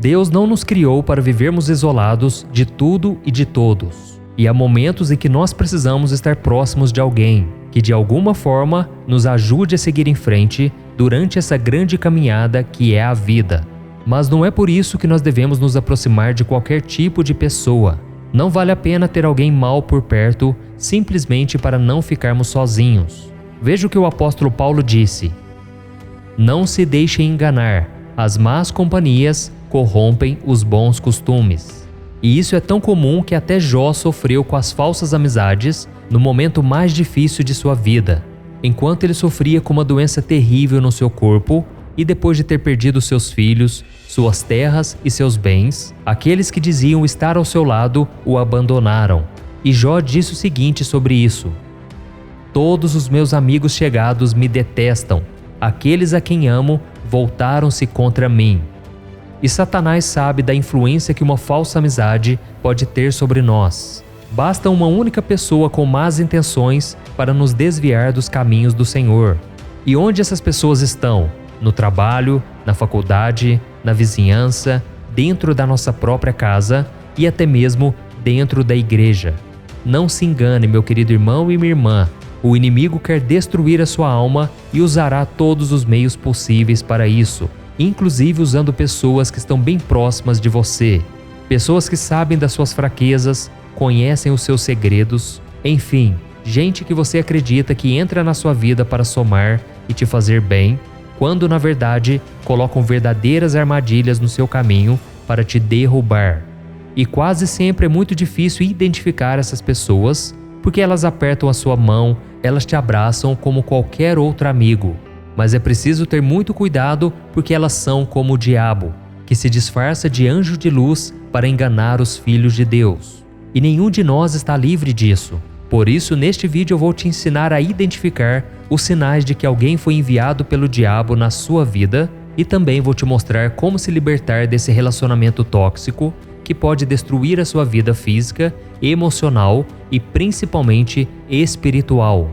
Deus não nos criou para vivermos isolados de tudo e de todos. E há momentos em que nós precisamos estar próximos de alguém que de alguma forma nos ajude a seguir em frente durante essa grande caminhada que é a vida. Mas não é por isso que nós devemos nos aproximar de qualquer tipo de pessoa. Não vale a pena ter alguém mau por perto simplesmente para não ficarmos sozinhos. Veja o que o apóstolo Paulo disse: não se deixem enganar, as más companhias corrompem os bons costumes. E isso é tão comum que até Jó sofreu com as falsas amizades no momento mais difícil de sua vida, enquanto ele sofria com uma doença terrível no seu corpo e depois de ter perdido seus filhos, suas terras e seus bens, aqueles que diziam estar ao seu lado o abandonaram. E Jó disse o seguinte sobre isso: todos os meus amigos chegados me detestam, aqueles a quem amo voltaram-se contra mim. E Satanás sabe da influência que uma falsa amizade pode ter sobre nós. Basta uma única pessoa com más intenções para nos desviar dos caminhos do Senhor. E onde essas pessoas estão? No trabalho, na faculdade, na vizinhança, dentro da nossa própria casa e até mesmo dentro da igreja. Não se engane, meu querido irmão e minha irmã. O inimigo quer destruir a sua alma e usará todos os meios possíveis para isso, inclusive usando pessoas que estão bem próximas de você, pessoas que sabem das suas fraquezas, conhecem os seus segredos, enfim, gente que você acredita que entra na sua vida para somar e te fazer bem, quando na verdade colocam verdadeiras armadilhas no seu caminho para te derrubar. E quase sempre é muito difícil identificar essas pessoas, porque elas apertam a sua mão, elas te abraçam como qualquer outro amigo. Mas é preciso ter muito cuidado porque elas são como o diabo, que se disfarça de anjo de luz para enganar os filhos de Deus. E nenhum de nós está livre disso. Por isso, neste vídeo eu vou te ensinar a identificar os sinais de que alguém foi enviado pelo diabo na sua vida e também vou te mostrar como se libertar desse relacionamento tóxico que pode destruir a sua vida física, emocional e principalmente espiritual.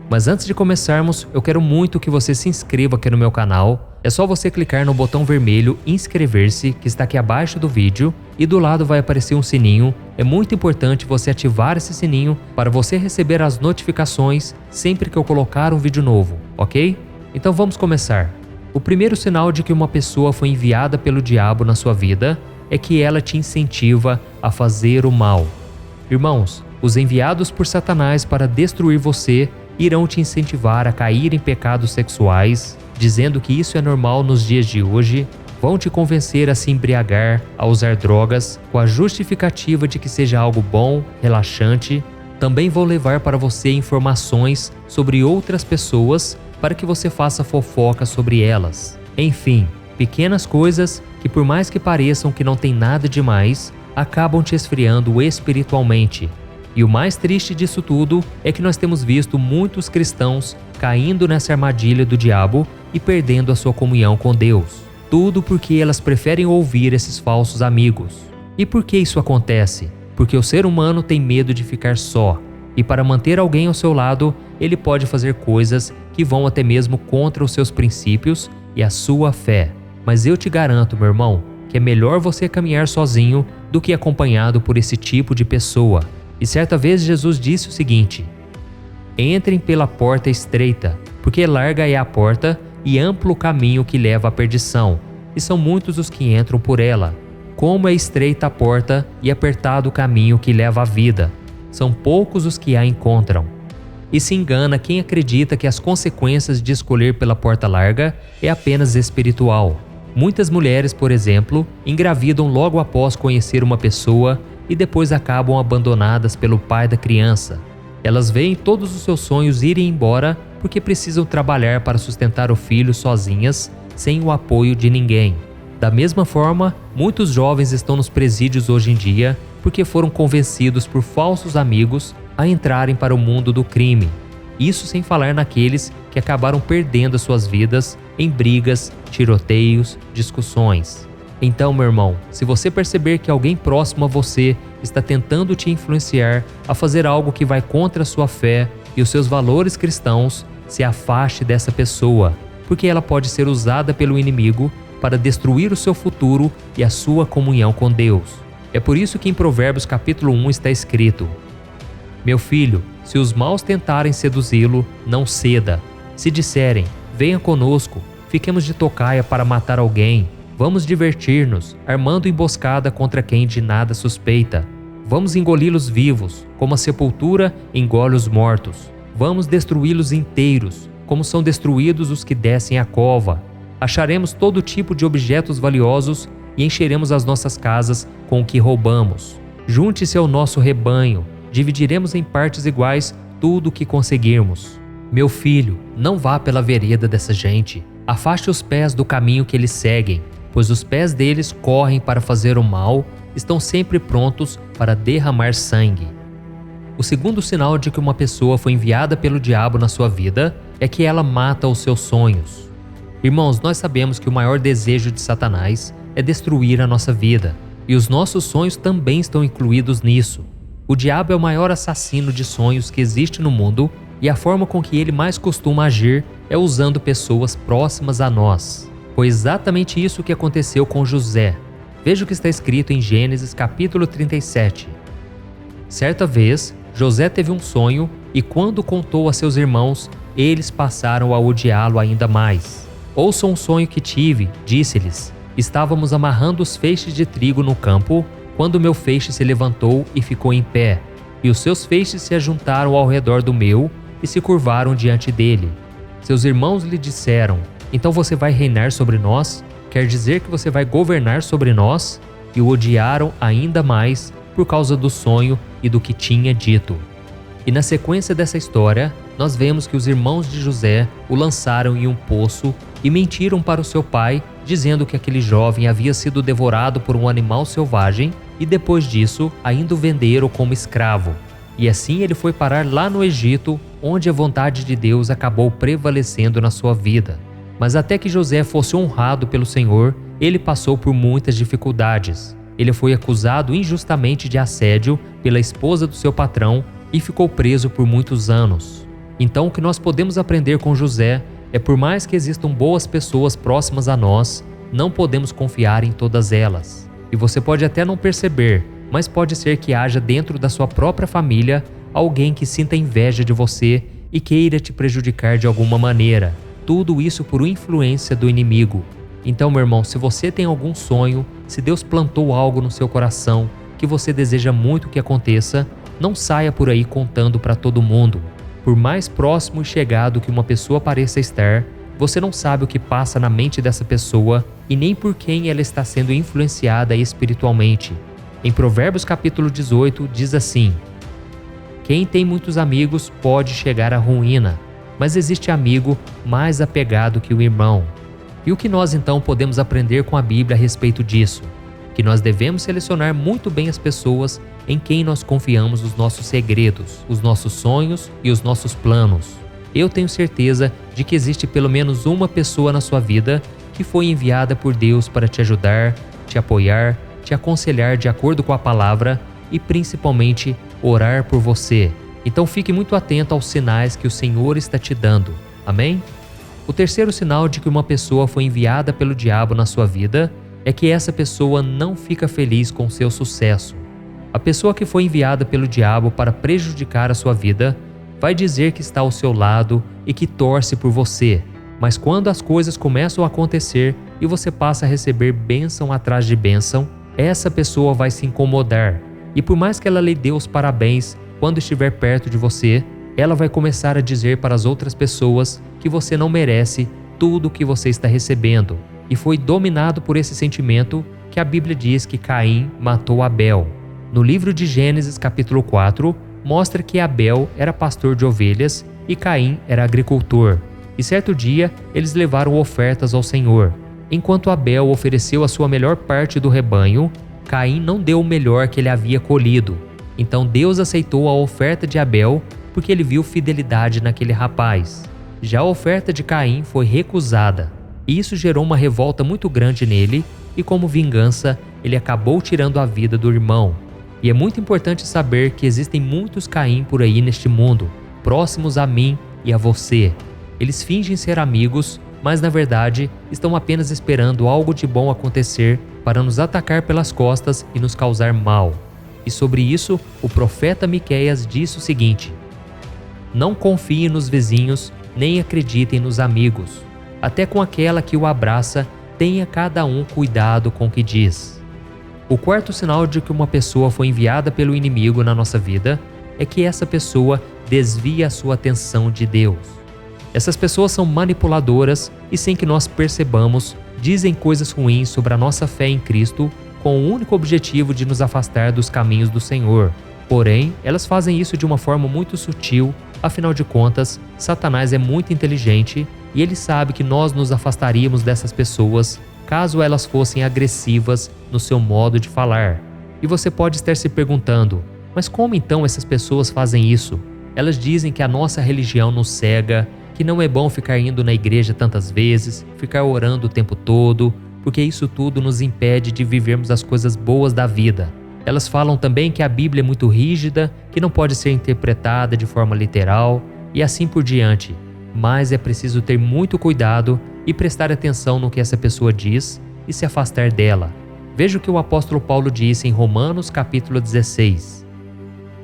Mas antes de começarmos, eu quero muito que você se inscreva aqui no meu canal. É só você clicar no botão vermelho inscrever-se que está aqui abaixo do vídeo e do lado vai aparecer um sininho. É muito importante você ativar esse sininho para você receber as notificações sempre que eu colocar um vídeo novo, ok? Então vamos começar. O primeiro sinal de que uma pessoa foi enviada pelo diabo na sua vida é que ela te incentiva a fazer o mal. Irmãos, os enviados por Satanás para destruir você irão te incentivar a cair em pecados sexuais, dizendo que isso é normal nos dias de hoje, vão te convencer a se embriagar, a usar drogas, com a justificativa de que seja algo bom, relaxante. Também vão levar para você informações sobre outras pessoas para que você faça fofoca sobre elas. Enfim, pequenas coisas que por mais que pareçam que não tem nada demais, acabam te esfriando espiritualmente. E o mais triste disso tudo é que nós temos visto muitos cristãos caindo nessa armadilha do diabo e perdendo a sua comunhão com Deus. Tudo porque elas preferem ouvir esses falsos amigos. E por que isso acontece? Porque o ser humano tem medo de ficar só. E para manter alguém ao seu lado, ele pode fazer coisas que vão até mesmo contra os seus princípios e a sua fé. Mas eu te garanto, meu irmão, que é melhor você caminhar sozinho do que acompanhado por esse tipo de pessoa. E certa vez Jesus disse o seguinte: entrem pela porta estreita, porque larga é a porta e amplo o caminho que leva à perdição, e são muitos os que entram por ela. Como é estreita a porta e apertado o caminho que leva à vida, são poucos os que a encontram. E se engana quem acredita que as consequências de escolher pela porta larga é apenas espiritual. Muitas mulheres, por exemplo, engravidam logo após conhecer uma pessoa e depois acabam abandonadas pelo pai da criança. Elas veem todos os seus sonhos irem embora porque precisam trabalhar para sustentar o filho sozinhas, sem o apoio de ninguém. Da mesma forma, muitos jovens estão nos presídios hoje em dia porque foram convencidos por falsos amigos a entrarem para o mundo do crime. Isso sem falar naqueles que acabaram perdendo as suas vidas em brigas, tiroteios, discussões. Então, meu irmão, se você perceber que alguém próximo a você está tentando te influenciar a fazer algo que vai contra a sua fé e os seus valores cristãos, se afaste dessa pessoa, porque ela pode ser usada pelo inimigo para destruir o seu futuro e a sua comunhão com Deus. É por isso que em Provérbios capítulo 1 está escrito: Meu filho, se os maus tentarem seduzi-lo, não ceda. Se disserem, venha conosco, fiquemos de tocaia para matar alguém, vamos divertir-nos, armando emboscada contra quem de nada suspeita. Vamos engoli-los vivos, como a sepultura engole os mortos. Vamos destruí-los inteiros, como são destruídos os que descem a cova. Acharemos todo tipo de objetos valiosos e encheremos as nossas casas com o que roubamos. Junte-se ao nosso rebanho, dividiremos em partes iguais tudo o que conseguirmos. Meu filho, não vá pela vereda dessa gente. Afaste os pés do caminho que eles seguem, pois os pés deles correm para fazer o mal, estão sempre prontos para derramar sangue. O segundo sinal de que uma pessoa foi enviada pelo diabo na sua vida é que ela mata os seus sonhos. Irmãos, nós sabemos que o maior desejo de Satanás é destruir a nossa vida, e os nossos sonhos também estão incluídos nisso. O diabo é o maior assassino de sonhos que existe no mundo, e a forma com que ele mais costuma agir é usando pessoas próximas a nós. Foi exatamente isso que aconteceu com José. Veja o que está escrito em Gênesis capítulo 37. Certa vez, José teve um sonho e quando contou a seus irmãos, eles passaram a odiá-lo ainda mais. Ouçam um sonho que tive, disse-lhes. Estávamos amarrando os feixes de trigo no campo, quando meu feixe se levantou e ficou em pé, e os seus feixes se ajuntaram ao redor do meu e se curvaram diante dele. Seus irmãos lhe disseram, então você vai reinar sobre nós? Quer dizer que você vai governar sobre nós? E o odiaram ainda mais por causa do sonho e do que tinha dito. E na sequência dessa história, nós vemos que os irmãos de José o lançaram em um poço e mentiram para o seu pai, dizendo que aquele jovem havia sido devorado por um animal selvagem e depois disso ainda o venderam como escravo. E assim ele foi parar lá no Egito, onde a vontade de Deus acabou prevalecendo na sua vida. Mas até que José fosse honrado pelo Senhor, ele passou por muitas dificuldades. Ele foi acusado injustamente de assédio pela esposa do seu patrão e ficou preso por muitos anos. Então o que nós podemos aprender com José é por mais que existam boas pessoas próximas a nós, não podemos confiar em todas elas. E você pode até não perceber, mas pode ser que haja dentro da sua própria família alguém que sinta inveja de você e queira te prejudicar de alguma maneira. Tudo isso por influência do inimigo. Então, meu irmão, se você tem algum sonho, se Deus plantou algo no seu coração que você deseja muito que aconteça, não saia por aí contando para todo mundo. Por mais próximo e chegado que uma pessoa pareça estar, você não sabe o que passa na mente dessa pessoa e nem por quem ela está sendo influenciada espiritualmente. Em Provérbios capítulo 18 diz assim: Quem tem muitos amigos pode chegar à ruína, mas existe amigo mais apegado que o irmão. E o que nós então podemos aprender com a Bíblia a respeito disso? Que nós devemos selecionar muito bem as pessoas em quem nós confiamos os nossos segredos, os nossos sonhos e os nossos planos. Eu tenho certeza de que existe pelo menos uma pessoa na sua vida que foi enviada por Deus para te ajudar, te apoiar, te aconselhar de acordo com a palavra e principalmente orar por você. Então fique muito atento aos sinais que o Senhor está te dando. Amém? O terceiro sinal de que uma pessoa foi enviada pelo diabo na sua vida é que essa pessoa não fica feliz com seu sucesso. A pessoa que foi enviada pelo diabo para prejudicar a sua vida vai dizer que está ao seu lado e que torce por você, mas quando as coisas começam a acontecer e você passa a receber bênção atrás de bênção, essa pessoa vai se incomodar. E por mais que ela lhe dê os parabéns quando estiver perto de você, ela vai começar a dizer para as outras pessoas que você não merece tudo o que você está recebendo. E foi dominado por esse sentimento que a Bíblia diz que Caim matou Abel. No livro de Gênesis capítulo 4, mostra que Abel era pastor de ovelhas e Caim era agricultor. E certo dia, eles levaram ofertas ao Senhor. Enquanto Abel ofereceu a sua melhor parte do rebanho, Caim não deu o melhor que ele havia colhido. Então Deus aceitou a oferta de Abel porque ele viu fidelidade naquele rapaz. Já a oferta de Caim foi recusada. E isso gerou uma revolta muito grande nele e como vingança, ele acabou tirando a vida do irmão. E é muito importante saber que existem muitos Caim por aí neste mundo, próximos a mim e a você. Eles fingem ser amigos, mas na verdade estão apenas esperando algo de bom acontecer para nos atacar pelas costas e nos causar mal. E sobre isso, o profeta Miqueias disse o seguinte: não confiem nos vizinhos, nem acreditem nos amigos. Até com aquela que o abraça, tenha cada um cuidado com o que diz. O quarto sinal de que uma pessoa foi enviada pelo inimigo na nossa vida é que essa pessoa desvia a sua atenção de Deus. Essas pessoas são manipuladoras e, sem que nós percebamos, dizem coisas ruins sobre a nossa fé em Cristo com o único objetivo de nos afastar dos caminhos do Senhor. Porém, elas fazem isso de uma forma muito sutil. Afinal de contas, Satanás é muito inteligente e ele sabe que nós nos afastaríamos dessas pessoas caso elas fossem agressivas no seu modo de falar. E você pode estar se perguntando: mas como então essas pessoas fazem isso? Elas dizem que a nossa religião nos cega, que não é bom ficar indo na igreja tantas vezes, ficar orando o tempo todo, porque isso tudo nos impede de vivermos as coisas boas da vida. Elas falam também que a Bíblia é muito rígida, que não pode ser interpretada de forma literal e assim por diante. Mas é preciso ter muito cuidado e prestar atenção no que essa pessoa diz e se afastar dela. Veja o que o apóstolo Paulo disse em Romanos capítulo 16.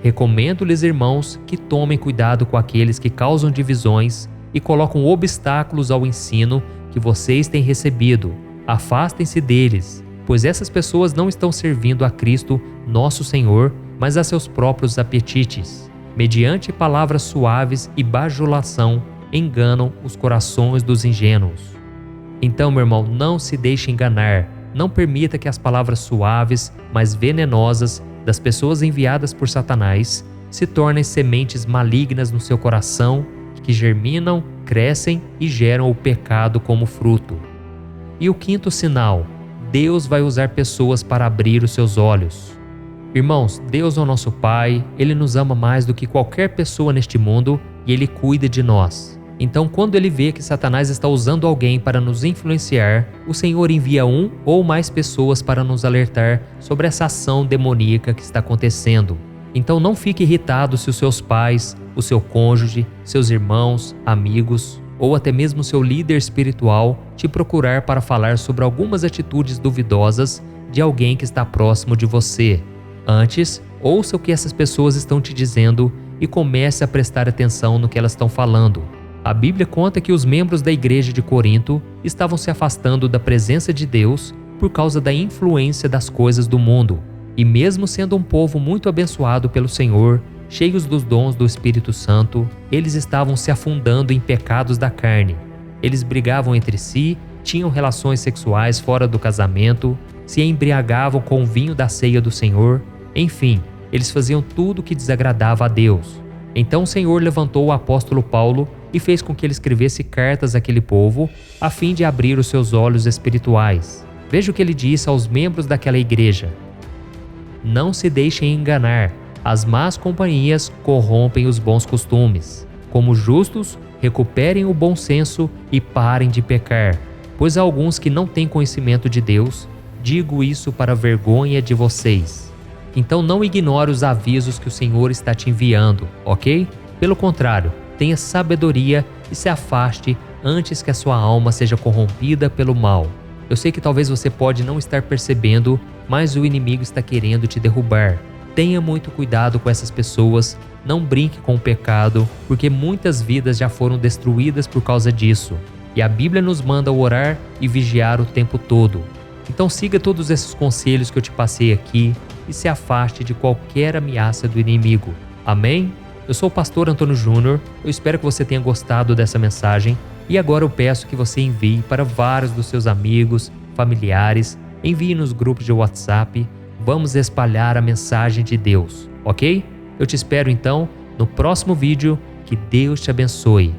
Recomendo-lhes, irmãos, que tomem cuidado com aqueles que causam divisões e colocam obstáculos ao ensino que vocês têm recebido. Afastem-se deles, pois essas pessoas não estão servindo a Cristo, nosso Senhor, mas a seus próprios apetites. Mediante palavras suaves e bajulação, enganam os corações dos ingênuos. Então, meu irmão, não se deixe enganar. Não permita que as palavras suaves, mas venenosas, das pessoas enviadas por Satanás se tornem sementes malignas no seu coração, que germinam, crescem e geram o pecado como fruto. E o quinto sinal: Deus vai usar pessoas para abrir os seus olhos. Irmãos, Deus é o nosso Pai, Ele nos ama mais do que qualquer pessoa neste mundo e Ele cuida de nós. Então, quando Ele vê que Satanás está usando alguém para nos influenciar, o Senhor envia um ou mais pessoas para nos alertar sobre essa ação demoníaca que está acontecendo. Então não fique irritado se os seus pais, o seu cônjuge, seus irmãos, amigos ou até mesmo seu líder espiritual te procurar para falar sobre algumas atitudes duvidosas de alguém que está próximo de você. Antes, ouça o que essas pessoas estão te dizendo e comece a prestar atenção no que elas estão falando. A Bíblia conta que os membros da igreja de Corinto estavam se afastando da presença de Deus por causa da influência das coisas do mundo. E mesmo sendo um povo muito abençoado pelo Senhor, cheios dos dons do Espírito Santo, eles estavam se afundando em pecados da carne. Eles brigavam entre si, tinham relações sexuais fora do casamento, se embriagavam com o vinho da ceia do Senhor. Enfim, eles faziam tudo o que desagradava a Deus. Então o Senhor levantou o apóstolo Paulo e fez com que ele escrevesse cartas àquele povo, a fim de abrir os seus olhos espirituais. Veja o que ele disse aos membros daquela igreja: não se deixem enganar, as más companhias corrompem os bons costumes. Como justos, recuperem o bom senso e parem de pecar, pois há alguns que não têm conhecimento de Deus. Digo isso para a vergonha de vocês. Então não ignore os avisos que o Senhor está te enviando, ok? Pelo contrário, tenha sabedoria e se afaste antes que a sua alma seja corrompida pelo mal. Eu sei que talvez você pode não estar percebendo, mas o inimigo está querendo te derrubar. Tenha muito cuidado com essas pessoas, não brinque com o pecado, porque muitas vidas já foram destruídas por causa disso. E a Bíblia nos manda orar e vigiar o tempo todo. Então siga todos esses conselhos que eu te passei aqui e se afaste de qualquer ameaça do inimigo. Amém? Eu sou o pastor Antônio Júnior, eu espero que você tenha gostado dessa mensagem e agora eu peço que você envie para vários dos seus amigos, familiares, envie nos grupos de WhatsApp, vamos espalhar a mensagem de Deus, ok? Eu te espero então no próximo vídeo, que Deus te abençoe.